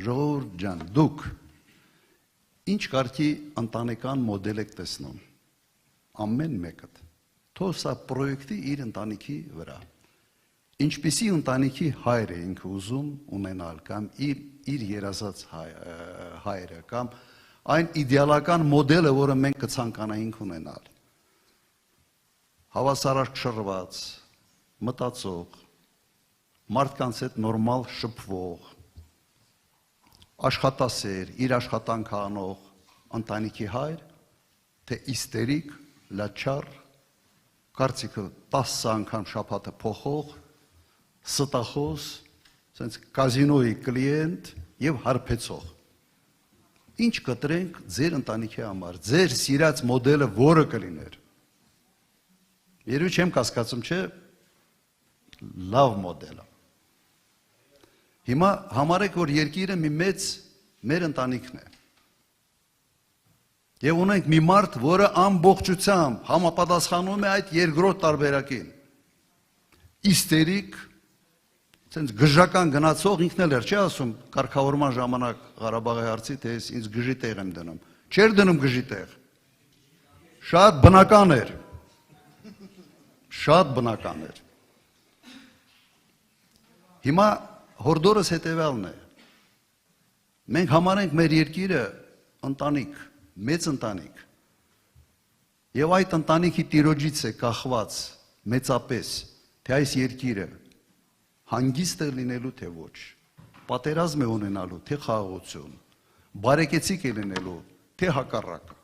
ժողովուրդ ջան, դուք ինչ կարգի ընտանեկան մոդել եք տեսնում, ամեն մեկըդ, թող սա պրոյեկտի իր ընտանիքի վրա, ինչպիսի ընտանիքի հայր է ինքը ուզում ունենալ, կամ իր երազած հայրը, կամ այն իդեալական մոդելը, որը մենք կցանկանայինք ունենալ, հավասարաշռված, մտածող, մարդկանց հետ նորմալ շփվող, աշխատասեր, իր աշխատանքը անող ընտանիքի հայր, թե իստերիկ, լաչար, կարծիքը 10 անգամ շաբաթը փոխող, ստախոս, սենց կազինոյի կլիենտ եւ հարբեցող։ Ինչ կտրենք ձեր ընտանիքի համար, ձեր սիրած մոդելը որը կլիներ։ Երևի չեմ կասկածում, չէ, լավ մոդելը։ Հիմա համարեք, որ երկիրը մի մեծ մեր ընտանիքն է։ Եվ ունենք մի մարդ, որը ամբողջությամբ համապատասխանում է այդ երկրորդ տարբերակին։ Իստերիկ, ցենց գժական գնացող, ինքն էլ էր, չի ասում, կարգավորման ժամանակ Ղարաբաղի հարցի, թե ես ինձ գժի տեղ եմ դնում։ Չէր դնում գժի տեղ։ Շատ բնական էր։ Շատ բնական էր։ Հիմա հորդորս հետևյալն է։ Մենք համարենք մեր երկիրը ընտանիք, մեծ ընտանիք։ Եվ այդ ընտանիքի տիրոջից է կախված մեծապես, թե այս երկիրը հանգիստ է լինելու, թե ոչ, պատերազմ է ունենալու, թե խաղաղություն, բարեկեցիկ է լինելու, թե հակառակը։